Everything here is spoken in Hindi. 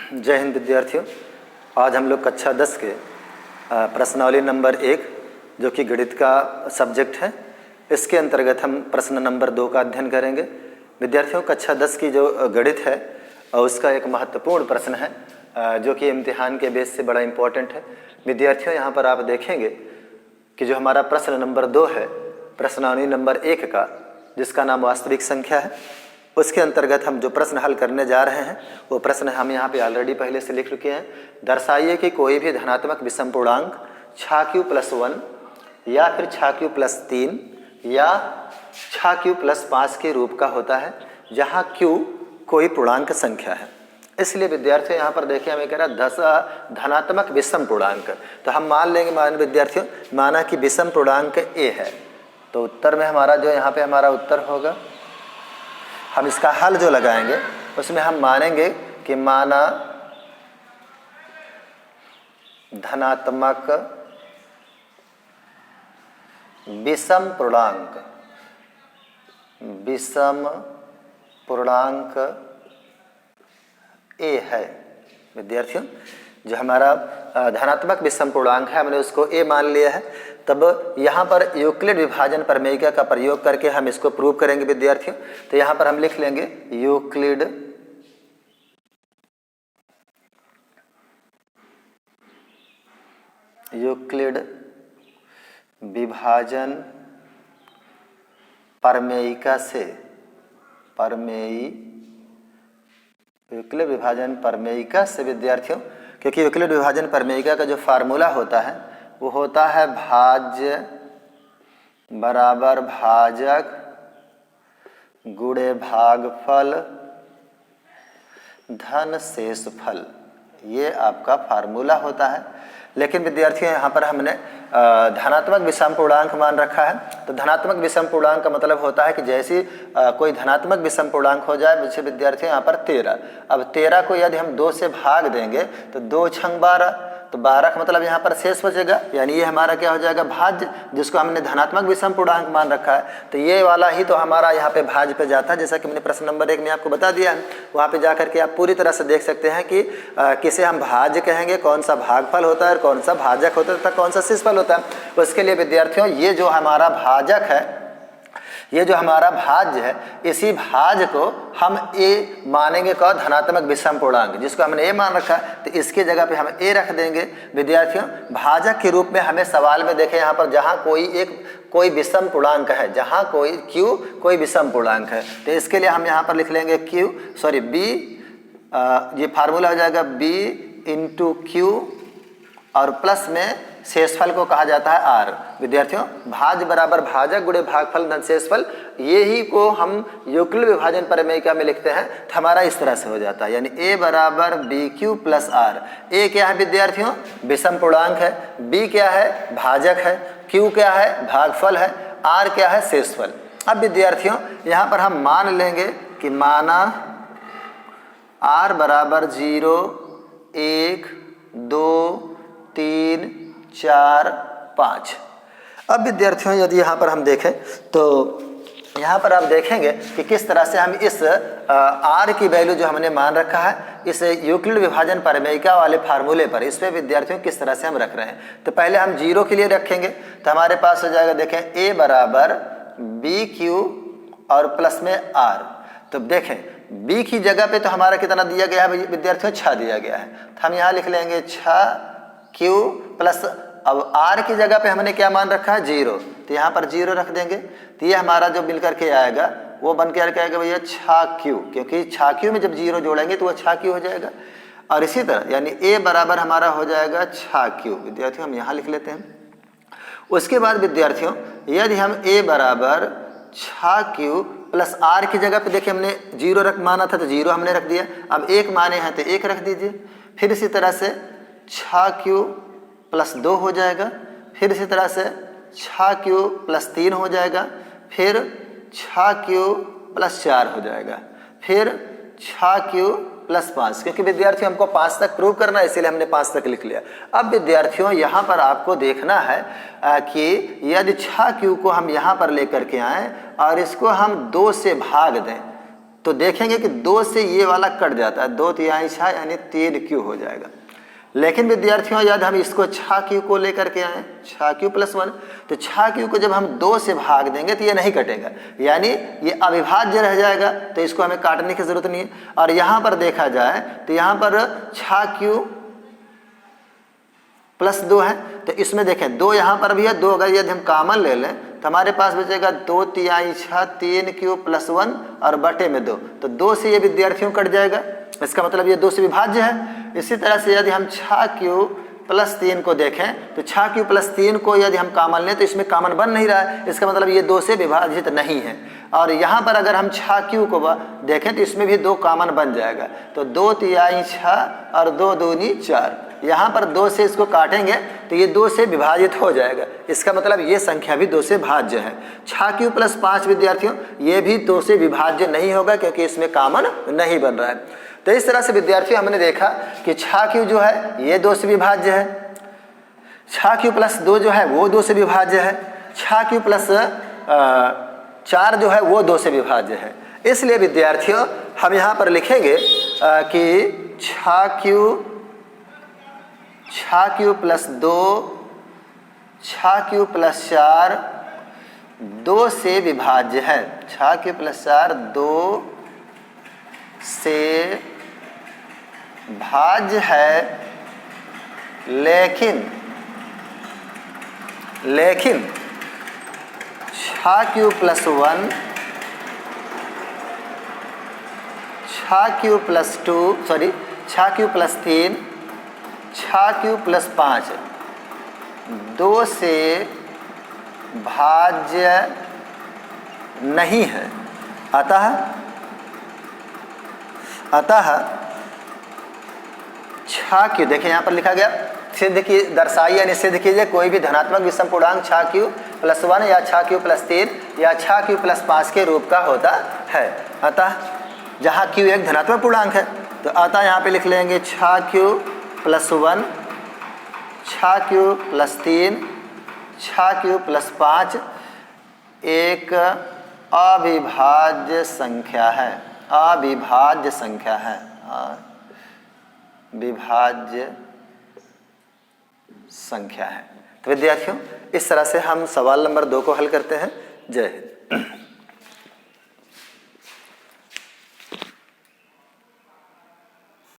जय हिंद विद्यार्थियों। आज हम लोग कक्षा 10 के प्रश्नावली नंबर 1 जो कि गणित का सब्जेक्ट है, इसके अंतर्गत हम प्रश्न नंबर 2 का अध्ययन करेंगे। विद्यार्थियों, कक्षा 10 की जो गणित है उसका एक महत्वपूर्ण प्रश्न है जो कि इम्तिहान के बेस से बड़ा इम्पोर्टेंट है। विद्यार्थियों, यहाँ पर आप देखेंगे कि जो हमारा प्रश्न नंबर 2 है प्रश्नावली नंबर 1 का, जिसका नाम वास्तविक संख्या है, उसके अंतर्गत हम जो प्रश्न हल करने जा रहे हैं वो प्रश्न हम यहाँ पे ऑलरेडी पहले से लिख चुके हैं। दर्शाइए कि कोई भी धनात्मक विषम पूर्णांक x³ + 1 या फिर x³ 3 या x³ 5 के रूप का होता है, जहाँ q कोई पूर्णांक संख्या है। इसलिए विद्यार्थियों यहाँ पर देखिए, हमें कह रहा है धनात्मक विषम पूर्णांक, तो हम मान लेंगे विद्यार्थियों माना कि विषम पूर्णांक a है, तो उत्तर में हमारा जो यहाँ पे हमारा उत्तर होगा, हम इसका हल जो लगाएंगे उसमें हम मानेंगे कि माना धनात्मक विषम पूर्णांक a है। विद्यार्थियों, जो हमारा धनात्मक विषम पूर्णांक है हमने उसको a मान लिया है। तब यहाँ पर यूक्लिड विभाजन प्रमेय का प्रयोग करके हम इसको प्रूव करेंगे विद्यार्थियों। तो यहाँ पर हम लिख लेंगे यूक्लिड विभाजन प्रमेयिका से यूक्लिड विभाजन प्रमेयिका से विद्यार्थियों, क्योंकि यूक्लिड विभाजन प्रमेयिका का जो फार्मूला होता है वो होता है भाज्य बराबर भाजक गुणे भागफल धन शेषफल, ये आपका फार्मूला होता है। लेकिन विद्यार्थियों यहाँ पर हमने धनात्मक विषम पूर्णांक मान रखा है, तो धनात्मक विषम पूर्णांक का मतलब होता है कि जैसे कोई धनात्मक विषम पूर्णांक हो जाए, जैसे विद्यार्थियों यहाँ पर 13। अब 13 को यदि हम 2 से भाग देंगे तो 2 × 12, तो 12 का मतलब यहाँ पर शेष बचेगा, यानी ये हमारा क्या हो जाएगा, भाज्य, जिसको हमने धनात्मक विषम पूर्णांक मान रखा है। तो ये वाला ही तो हमारा यहाँ पे भाज्य पे जाता है, जैसा कि मैंने प्रश्न नंबर 1 में आपको बता दिया है। वहाँ पे जा करके आप पूरी तरह से देख सकते हैं कि किसे हम भाज्य कहेंगे, कौन सा भागफल होता है, कौन सा भाजक होता है तथा कौन सा शेषफल होता है। उसके लिए विद्यार्थियों ये जो हमारा भाजक है, ये जो हमारा भाज्य है, इसी भाज्य को हम a मानेंगे का धनात्मक विषम पूर्णांक, जिसको हमने a मान रखा है, तो इसकी जगह पे हम a रख देंगे। विद्यार्थियों, भाजक के रूप में हमें सवाल में देखें यहाँ पर जहाँ कोई विषम पूर्णांक है, जहाँ कोई विषम पूर्णांक है, तो इसके लिए हम यहाँ पर लिख लेंगे b, ये फार्मूला हो जाएगा b × q और प्लस में शेषफल को कहा जाता है r। विद्यार्थियों, भाज्य बराबर भाजक गुणे भागफल धन शेषफल, ये ही को हम यूक्लिड विभाजन प्रमेय में लिखते हैं, तो हमारा इस तरह से हो जाता है, यानी a बराबर bq + r। a क्या है विद्यार्थियों, विषम पूर्णांक है, b क्या है, भाजक है, q क्या है, भागफल है, r क्या है, शेषफल। अब विद्यार्थियों यहाँ पर हम मान लेंगे कि माना r बराबर 0, 1, 2, 3, 4, 5। अब विद्यार्थियों यदि यहाँ पर हम देखें तो यहाँ पर आप देखेंगे कि किस तरह से हम इस r की वैल्यू जो हमने मान रखा है इस यूक्लिड विभाजन प्रमेयिका वाले फार्मूले पर, इस पे विद्यार्थियों किस तरह से हम रख रहे हैं। तो पहले हम 0 के लिए रखेंगे, तो हमारे पास हो जाएगा, देखें a बराबर bq और प्लस में r। तो देखें b की जगह पे तो हमारा कितना दिया गया है विद्यार्थियों, 6 दिया गया है, तो हम यहाँ लिख लेंगे 6q प्लस, अब r की जगह पे हमने क्या मान रखा है, 0, तो यहाँ पर 0 रख देंगे, तो ये हमारा जो मिल करके आएगा वो बन के आएगा भैया 6q, क्योंकि 6q में जब 0 जोड़ेंगे तो वो 6q हो जाएगा। और इसी तरह यानी a बराबर हमारा हो जाएगा 6q। विद्यार्थियों हम यहाँ लिख लेते हैं। उसके बाद विद्यार्थियों यदि हम a बराबर 6q प्लस r की जगह पे देखिए हमने 0 माना था, तो 0 हमने रख दिया, अब 1 माने हैं तो 1 रख दीजिए। फिर इसी तरह से 6q + 2 हो जाएगा, फिर इसी तरह से 6q + 3 हो जाएगा, फिर 6q + 4 हो जाएगा, फिर 6q + 5, क्योंकि विद्यार्थियों हमको 5 तक प्रूव करना है, इसीलिए हमने 5 तक लिख लिया। अब विद्यार्थियों यहाँ पर आपको देखना है कि यदि 6q को हम यहाँ पर लेकर के आएँ और इसको हम 2 से भाग दें तो देखेंगे कि 2 से ये वाला कट जाता है, 2 तिहाई छः यानी 3q हो जाएगा। लेकिन विद्यार्थियों यदि हम इसको 6q को लेकर के आए, 6q + 1, तो 6q को जब हम 2 से भाग देंगे तो ये नहीं कटेगा, यानी ये अविभाज्य रह जाएगा, तो इसको हमें काटने की जरूरत नहीं है। और यहाँ पर देखा जाए तो यहाँ पर 6q + 2 है, तो इसमें देखें 2 यहाँ पर भी है, 2 अगर यदि हम कॉमन ले लें तो हमारे पास बचेगा 2 तिहाई 6 3q + 1 और बटे में 2, तो 2 से ये विद्यार्थियों कट जाएगा, इसका मतलब ये 2 से विभाज्य है। इसी तरह से यदि हम 6q + 3 को देखें तो 6q + 3 को यदि हम कॉमन लें तो इसमें कॉमन बन नहीं रहा है, इसका मतलब ये 2 से विभाजित नहीं है। और यहाँ पर अगर हम 6q को देखें तो इसमें भी 2 कॉमन बन जाएगा, तो 2 तिहाई 6 और 2 दूनी 4, यहाँ पर 2 से इसको काटेंगे तो ये 2 से विभाजित हो जाएगा, इसका मतलब ये संख्या भी 2 से भाज्य है। 6q + 5 विद्यार्थियों ये भी 2 से विभाज्य नहीं होगा क्योंकि इसमें कॉमन नहीं बन रहा है। तो इस तरह से विद्यार्थियों हमने देखा कि 6q जो है ये 2 से विभाज्य है, 6q + 2 जो है वो 2 से विभाज्य है, 6q + 4 जो है वो 2 से विभाज्य है। इसलिए विद्यार्थियों हम यहाँ पर लिखेंगे कि 6q + 2 6q + 4 2 से विभाज्य है, 6q + 4 2 से भाज्य है, लेकिन 6q + 1 6q + 2 sorry 6q + 3 6q + 5 2 से भाज्य नहीं है। अतः 6q देखिए यहाँ पर लिखा गया, सिद्ध की दर्शाइए यानी सिद्ध कीजिए कोई भी धनात्मक विषम पूर्णांक 6q + 1 या 6q + 3 या 6q + 5 के रूप का होता है। अतः जहाँ q एक धनात्मक पूर्णांक है तो अतः यहाँ पे लिख लेंगे 6q + 1 6q + 3 6q + 5 एक अविभाज्य संख्या है, अविभाज्य संख्या है, विभाज्य संख्या है। तो विद्यार्थियों इस तरह से हम सवाल नंबर 2 को हल करते हैं। जय हिंद।